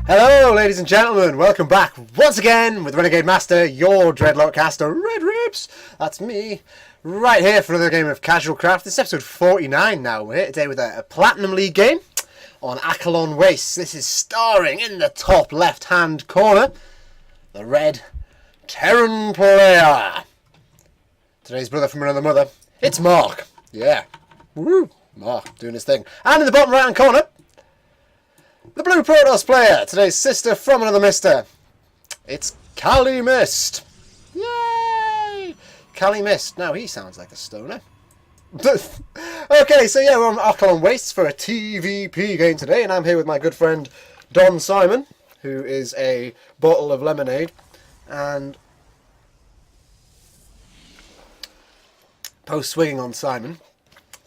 Hello, ladies and gentlemen. Welcome back once again with Renegade Master, your Dreadlock caster, RedRipz. That's me, right here for another game of CasualCraft. This is episode 49 now. We're here today with a Platinum League game on Acheron Wastes. This is starring in the top left-hand corner, the Red Terran player. Today's brother from another mother, it's Marc. Yeah, woo, Marc doing his thing. And in the bottom right-hand corner, the Blue Protoss player, today's sister from another mister. It's Kalimyst. Yay! Kalimyst. Now he sounds like a stoner. Okay, so yeah, we're on Acheron Wastes for a TVP game today, and I'm here with my good friend Don Simon, who is a bottle of lemonade, and post-swinging on Simon,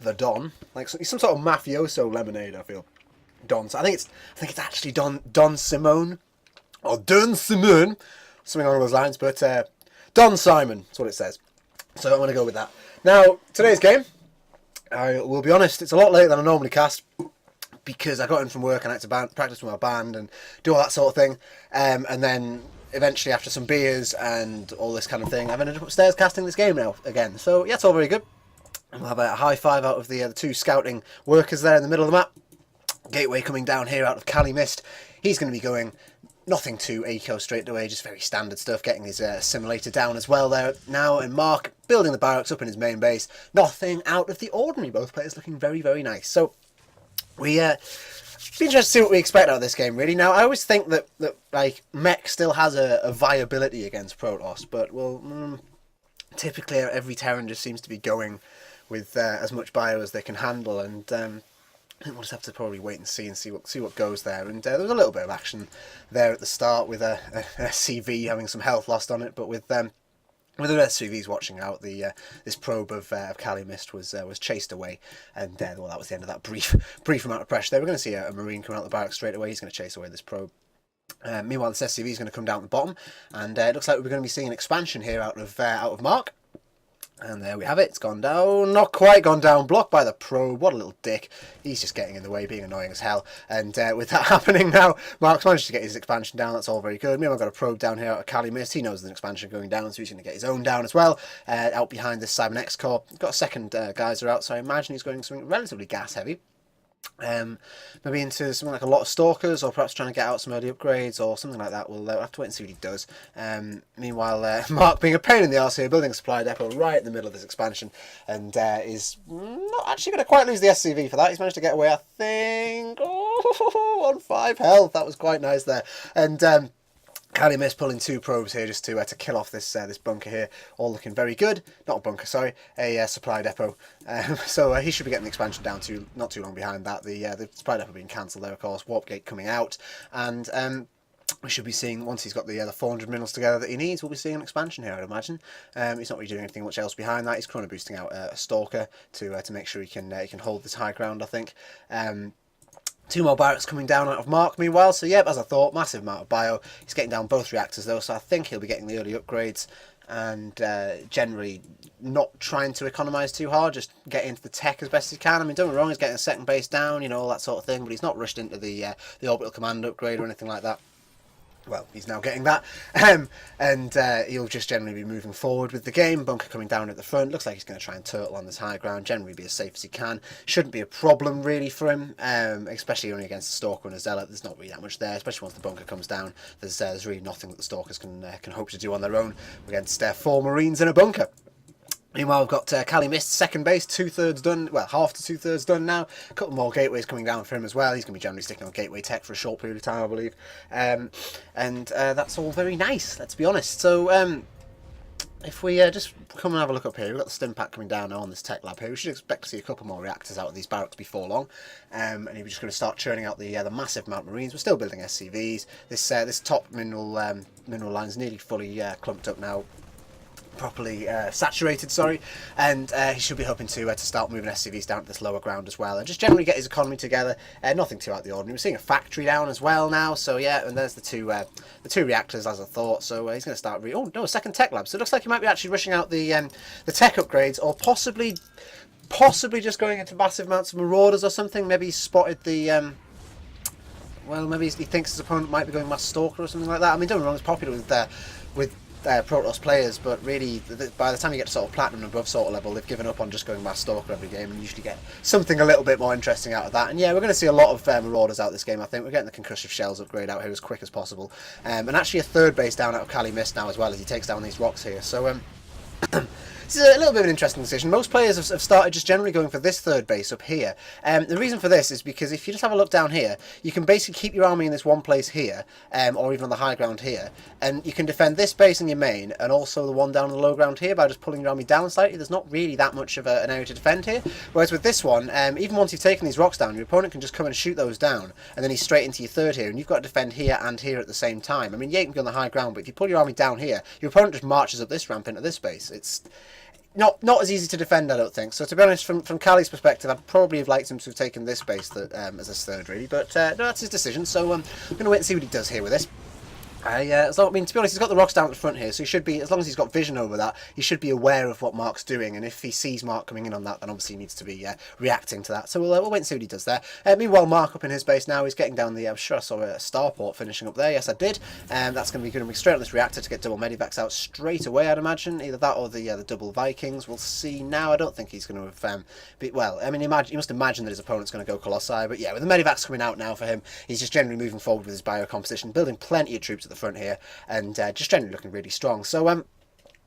the Don, like he's some sort of mafioso lemonade, I feel. Don. So I think it's actually Don Simone or Don Simone, something along those lines. But Don Simon, that's what it says. So I'm going to go with that. Now today's game, I will be honest, it's a lot later than I normally cast because I got in from work and I had to practice with my band and do all that sort of thing. And then eventually, after some beers and all this kind of thing, I've ended up upstairs casting this game now again. So yeah, it's all very good. We'll have a high five out of the two scouting workers there in the middle of the map. Gateway coming down here out of Kalimyst. He's going to be going nothing too eco straight away, just very standard stuff, getting his simulator down as well there now, and Marc building the barracks up in his main base. Nothing out of the ordinary, both players looking very, very nice. So we be interested to see what we expect out of this game, really. Now, I always think that like mech still has a viability against Protoss, but well, typically every Terran just seems to be going with as much bio as they can handle, and I think we'll just have to probably wait and see what goes there. And there was a little bit of action there at the start with a CV having some health lost on it, but with the SCVs watching out, this probe of Kalimyst was chased away, and well, that was the end of that brief amount of pressure. There, we're going to see a Marine coming out the barracks straight away. He's going to chase away this probe. Meanwhile, this SCV is going to come down at the bottom, and it looks like we're going to be seeing an expansion here out of Marc. And there we have it. It's gone down. Not quite gone down. Blocked by the probe. What a little dick. He's just getting in the way, being annoying as hell. And with that happening now, Marc's managed to get his expansion down. That's all very good. Meanwhile, I've got a probe down here out of Kalimyst. He knows there's an expansion going down, so he's going to get his own down as well. Out behind this Cybernex core. Got a second geyser out, so I imagine he's going something relatively gas heavy. Maybe into something like a lot of stalkers, or perhaps trying to get out some early upgrades or something like that. We'll have to wait and see what he does. Meanwhile, Marc being a pain in the arse here, building a supply depot right in the middle of this expansion, and is not actually going to quite lose the SCV for that. He's managed to get away, I think, on 5 health. That was quite nice there. And Kalimyst pulling 2 probes here just to kill off this bunker here. All looking very good. Not a bunker, sorry. A supply depot. So he should be getting the expansion down to not too long behind that. The supply depot being cancelled there, of course. Warp gate coming out. And we should be seeing, once he's got the 400 minerals together that he needs, we'll be seeing an expansion here, I'd imagine. He's not really doing anything much else behind that. He's chrono boosting out a stalker to make sure he can hold this high ground, I think. 2 more barracks coming down out of Marc meanwhile, so yep, as I thought, massive amount of bio. He's getting down both reactors though, so I think he'll be getting the early upgrades, and generally not trying to economise too hard, just get into the tech as best as he can. I mean, don't get me wrong, he's getting a second base down, you know, all that sort of thing, but he's not rushed into the orbital command upgrade or anything like that. Well, he's now getting that, and he'll just generally be moving forward with the game. Bunker coming down at the front. Looks like he's going to try and turtle on this high ground, generally be as safe as he can. Shouldn't be a problem really for him, especially only against a Stalker and a Zealot. There's not really that much there, especially once the bunker comes down. There's really nothing that the Stalkers can hope to do on their own against 4 Marines in a bunker. Meanwhile, we've got Kalimyst, second base, 2/3 done, well, half to 2/3 done now. A couple more gateways coming down for him as well. He's going to be generally sticking on gateway tech for a short period of time, I believe. And that's all very nice, let's be honest. So, if we just come and have a look up here, we've got the stim pack coming down now on this tech lab here. We should expect to see a couple more reactors out of these barracks before long. And we're just going to start churning out the massive amount of Marines. We're still building SCVs. This top mineral line is nearly fully clumped up now. Properly saturated, sorry, and he should be hoping to start moving SCVs down to this lower ground as well, and just generally get his economy together. Nothing too out of the ordinary. We're seeing a factory down as well now, so yeah, and there's the two reactors as I thought. So he's going to start. Oh no, a second tech lab. So it looks like he might be actually rushing out the tech upgrades, or possibly possibly just going into massive amounts of Marauders or something. Maybe he spotted the... well, maybe he thinks his opponent might be going Mass Stalker or something like that. I mean, don't get me wrong, it's popular with Protoss players, but really, by the time you get to sort of Platinum and above sort of level, they've given up on just going Mass Stalker every game and usually get something a little bit more interesting out of that. And yeah, we're going to see a lot of Marauders out this game, I think. We're getting the Concussive Shells upgrade out here as quick as possible. And actually a third base down out of Kalimyst now as well, as he takes down these rocks here. So, this is a little bit of an interesting decision. Most players have started just generally going for this third base up here. The reason for this is because if you just have a look down here, you can basically keep your army in this one place here, or even on the high ground here, and you can defend this base in your main, and also the one down on the low ground here by just pulling your army down slightly. There's not really that much of an area to defend here. Whereas with this one, even once you've taken these rocks down, your opponent can just come and shoot those down, and then he's straight into your third here, and you've got to defend here and here at the same time. I mean, yeah, you can be on the high ground, but if you pull your army down here, your opponent just marches up this ramp into this base. It's not as easy to defend, I don't think. So to be honest, from Cali's perspective, I'd probably have liked him to have taken this base as his third, really. But no, that's his decision. So I'm going to wait and see what he does here with this. I mean, to be honest, he's got the rocks down at the front here, so he should be, as long as he's got vision over that, he should be aware of what Marc's doing, and if he sees Marc coming in on that, then obviously he needs to be reacting to that. So we'll wait and see what he does there. Meanwhile, Marc up in his base now, he's getting down the, I'm sure I saw a starport finishing up there, yes I did, that's going to be straight on this reactor to get double medivacs out straight away, I'd imagine, either that or the double Vikings. We'll see now. I don't think he's going to have, well, I mean, you must imagine that his opponent's going to go Colossi, but yeah, with the medivacs coming out now for him, he's just generally moving forward with his bio composition, building plenty of troops at the front here, and just generally looking really strong. So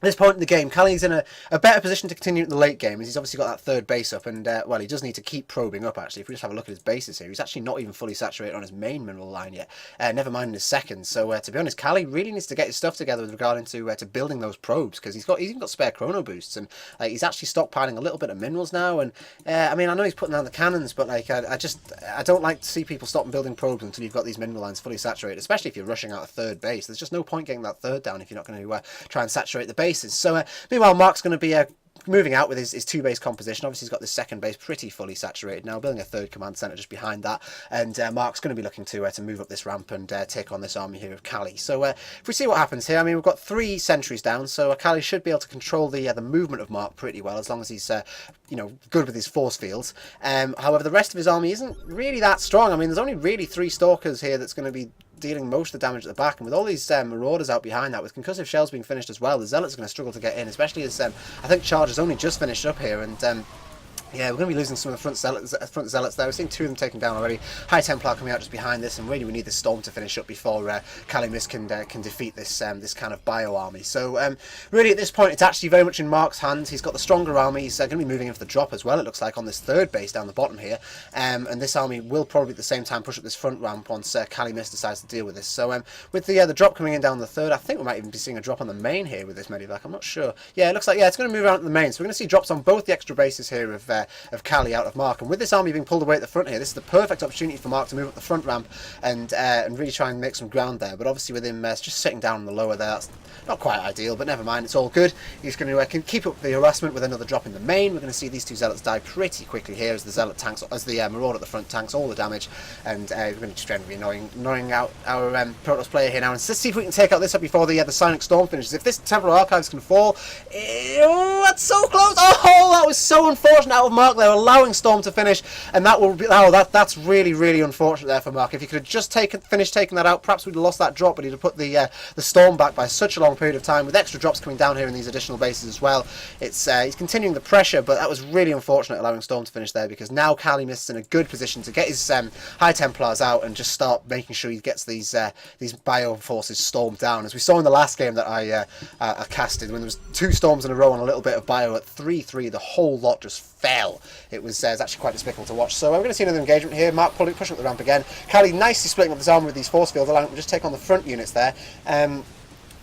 at this point in the game, Cali's in a better position to continue in the late game, as he's obviously got that third base up, and well, he does need to keep probing up, actually. If we just have a look at his bases here, he's actually not even fully saturated on his main mineral line yet, never mind in his second. So to be honest, Cali really needs to get his stuff together with regard to building those probes, because he's even got spare chrono boosts, and he's actually stockpiling a little bit of minerals now. And I mean, I know he's putting down the cannons, but like I don't like to see people stop building probes until you've got these mineral lines fully saturated, especially if you're rushing out a third base. There's just no point getting that third down if you're not going to try and saturate the bases. So meanwhile, Marc's going to be moving out with his two-base composition. Obviously, he's got this second base pretty fully saturated now, building a third command centre just behind that. And Marc's going to be looking to move up this ramp and take on this army here of Cali. So if we see what happens here, I mean, we've got 3 sentries down, so Cali should be able to control the movement of Marc pretty well, as long as he's you know, good with his force fields. However, the rest of his army isn't really that strong. I mean, there's only really 3 stalkers here that's going to be dealing most of the damage at the back, and with all these Marauders out behind that, with concussive shells being finished as well, the Zealots are going to struggle to get in, especially as I think Charge has only just finished up here, and yeah, we're going to be losing some of the front zealots there. We're seeing 2 of them taken down already. High Templar coming out just behind this, and really we need this storm to finish up before Kalimyst can defeat this this kind of bio army. So really at this point it's actually very much in Marc's hands. He's got the stronger army. He's going to be moving in for the drop as well, it looks like, on this third base down the bottom here. And this army will probably at the same time push up this front ramp once Kalimyst decides to deal with this. So with the drop coming in down the third, I think we might even be seeing a drop on the main here with this medivac. I'm not sure. Yeah, it looks like, yeah, it's going to move around to the main. So we're going to see drops on both the extra bases here of Cali out of Marc, and with this army being pulled away at the front here, this is the perfect opportunity for Marc to move up the front ramp and really try and make some ground there. But obviously with him just sitting down on the lower there, that's not quite ideal, but never mind, it's all good. He's going to keep up the harassment with another drop in the main. We're going to see these 2 zealots die pretty quickly here as the zealot tanks, as the Marauder at the front tanks all the damage, and we're going to just generally annoying out our Protoss player here now. And let's see if we can take out this up before the Sonic Storm finishes. If this Templar Archives can fall, that's so close. Oh, that was so unfortunate out of Marc there, allowing Storm to finish, and that will be, that's really unfortunate there for Marc. If he could have just finished taking that out, perhaps we'd have lost that drop, but he'd have put the Storm back by such a long period of time, with extra drops coming down here in these additional bases as well. It's he's continuing the pressure, but that was really unfortunate allowing Storm to finish there, because now Kalimyst's in a good position to get his High Templars out and just start making sure he gets these bio forces stormed down. As we saw in the last game that I casted, when there was 2 storms in a row and a little bit of bio at 3-3, the whole lot just fell. It was actually quite despicable to watch. So we're going to see another engagement here. Marc pushing up the ramp again. Cali nicely splitting up his army with these force fields, allowing him to just take on the front units there. And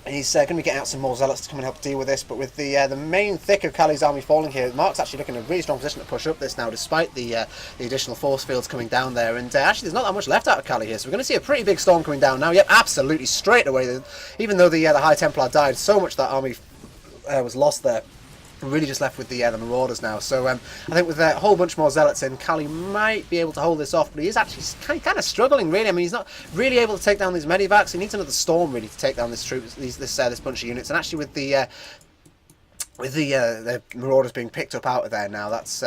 he's going to be getting out some more zealots to come and help deal with this, but with the main thick of Cali's army falling here, Marc's actually looking in a really strong position to push up this now, despite the additional force fields coming down there. And actually there's not that much left out of Cali here, so we're going to see a pretty big storm coming down now. Yep, absolutely straight away. Even though the High Templar died, so much that army was lost there. Really just left with the Marauders now. So I think with a whole bunch more zealots in, Cali might be able to hold this off, but he is actually kind of struggling, really. I mean, he's not really able to take down these medivacs. He needs another storm really to take down this troops, this bunch of units. And actually with the with the Marauders being picked up out of there now, that's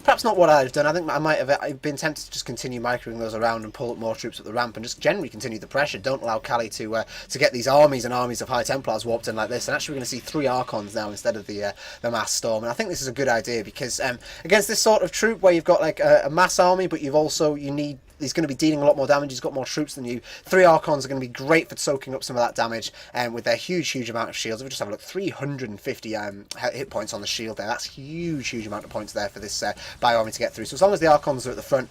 perhaps not what I've done. I think I might have I've been tempted to just continue microing those around and pull up more troops up the ramp and just generally continue the pressure. Don't allow Kali to get these armies and armies of High Templars warped in like this. And actually we're going to see 3 Archons now instead of the mass storm. And I think this is a good idea because against this sort of troop where you've got like a mass army, but he's going to be dealing a lot more damage. He's got more troops than you. 3 Archons are going to be great for soaking up some of that damage with their huge amount of shields. If we just have a look, 350 hit points on the shield there. That's huge amount of points there for this Bio army to get through. So as long as the Archons are at the front,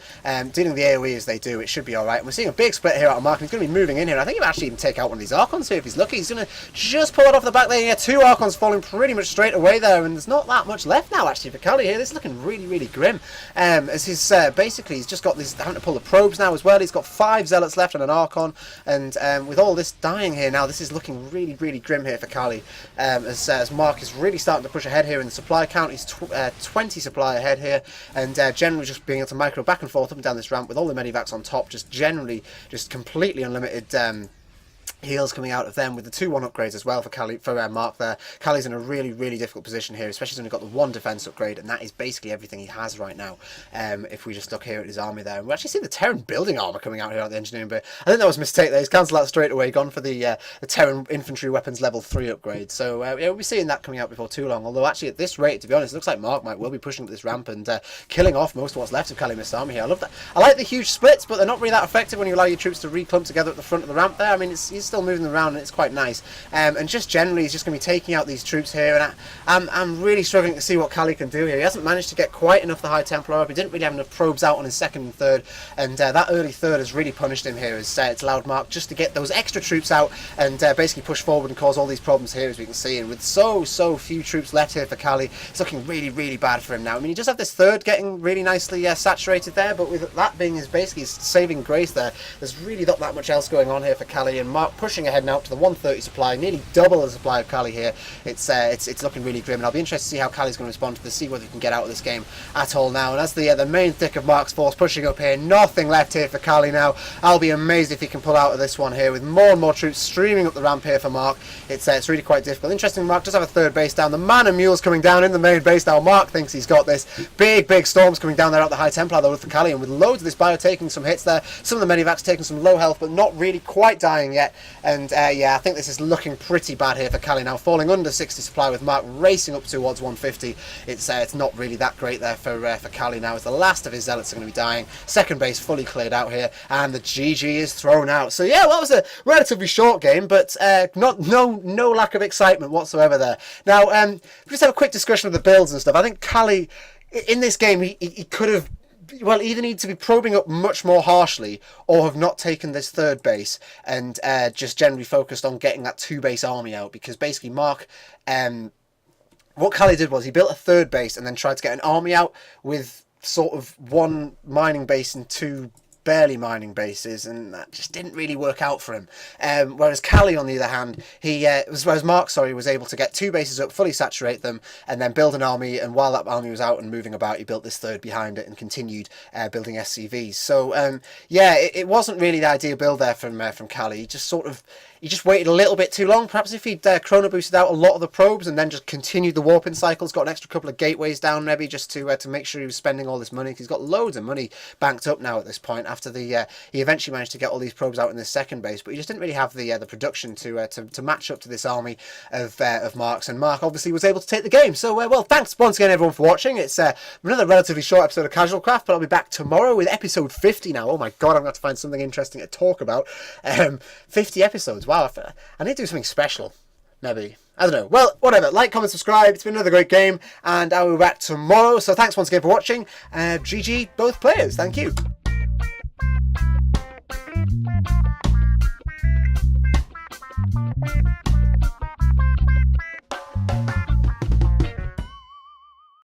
dealing the AoE as they do, it should be alright. And we're seeing a big split here out of Marc. He's going to be moving in here. I think he might actually even take out one of these Archons here if he's lucky. He's going to just pull it off the back there. Yeah, 2 Archons falling pretty much straight away there, and there's not that much left now actually for Kali here. This is looking really grim. As his basically he's just got this having to pull the probes now as well. He's got 5 Zealots left and an Archon, and with all this dying here now, this is looking really grim here for Kali. As Marc is really starting to push ahead here in the supply count. He's 20 supply ahead here, and generally just being able to micro back and forth up and down this ramp with all the medivacs on top, just generally just completely unlimited heals coming out of them with the 2-1 upgrades as well for Marc there. Kali's in a really difficult position here, especially when he's got the 1 defense upgrade, and that is basically everything he has right now. If we just look here at his army there, and we actually see the Terran building armor coming out here at the engineering bit. I think that was a mistake there. He's cancelled that straight away, gone for the Terran infantry weapons level 3 upgrade. So yeah, we'll be seeing that coming out before too long. Although actually at this rate, to be honest, it looks like Marc might well be pushing up this ramp and killing off most of what's left of Kalimyst's army here. I love that. I like the huge splits, but they're not really that effective when you allow your troops to reclump together at the front of the ramp there. I mean, he's still moving them around, and it's quite nice. And just generally, he's just going to be taking out these troops here, and I'm really struggling to see what Kali can do here. He hasn't managed to get quite enough the High Templar up. He didn't really have enough probes out on his second and third, and that early third has really punished him here. It's allowed Marc just to get those extra troops out and basically push forward and cause all these problems here, as we can see. And with so few troops left here for Kali, it's looking really bad for him now. I mean, he does have this third getting really nicely saturated there, but with that being basically his saving grace there, there's really not that much else going on here for Kali, and Marc pushing ahead now to the 130 supply, nearly double the supply of Kali here. It's looking really grim, and I'll be interested to see how Kali's going to respond to this, see whether he can get out of this game at all now. And as the main thick of Marc's force pushing up here, nothing left here for Kali now. I'll be amazed if he can pull out of this one here with more and more troops streaming up the ramp here for Marc. It's really quite difficult. Interesting, Marc does have a third base down. The man and mules coming down in the main base now. Marc thinks he's got this. Big storms coming down there out the High Templar though for Kali, and with loads of this bio taking some hits there. Some of the medivacs taking some low health, but not really quite dying yet. And yeah, I think this is looking pretty bad here for Kali now, falling under 60 supply with Marc racing up towards 150. It's not really that great there for Kali now, as the last of his Zealots are going to be dying. Second base fully cleared out here, and the GG is thrown out. So yeah, well, that was a relatively short game, but no lack of excitement whatsoever there. Now, just have a quick discussion of the builds and stuff. I think Kali, in this game, he could have, well, either need to be probing up much more harshly or have not taken this third base and just generally focused on getting that 2-base army out, because basically Marc, what Kali did was he built a third base and then tried to get an army out with sort of 1 mining base and 2 barely mining bases, and that just didn't really work out for him. Whereas Kali, on the other hand, whereas Marc, was able to get 2 bases up, fully saturate them, and then build an army. And while that army was out and moving about, he built this third behind it and continued building SCVs. So yeah, it wasn't really the ideal build there from Kali. He just waited a little bit too long. Perhaps if he'd chrono boosted out a lot of the probes and then just continued the warping cycles, got an extra couple of gateways down maybe, just to make sure he was spending all this money, because he's got loads of money banked up now at this point after he eventually managed to get all these probes out in this second base, but he just didn't really have the production to match up to this army of Marc's, and Marc obviously was able to take the game. So well, thanks once again everyone for watching. It's another relatively short episode of CasualCraft, but I'll be back tomorrow with episode 50 now. Oh my god, I'm going to find something interesting to talk about. 50 episodes. Wow, I need to do something special. Maybe. I don't know. Well, whatever. Like, comment, subscribe. It's been another great game, and I will be back tomorrow. So thanks once again for watching. GG, both players. Thank you.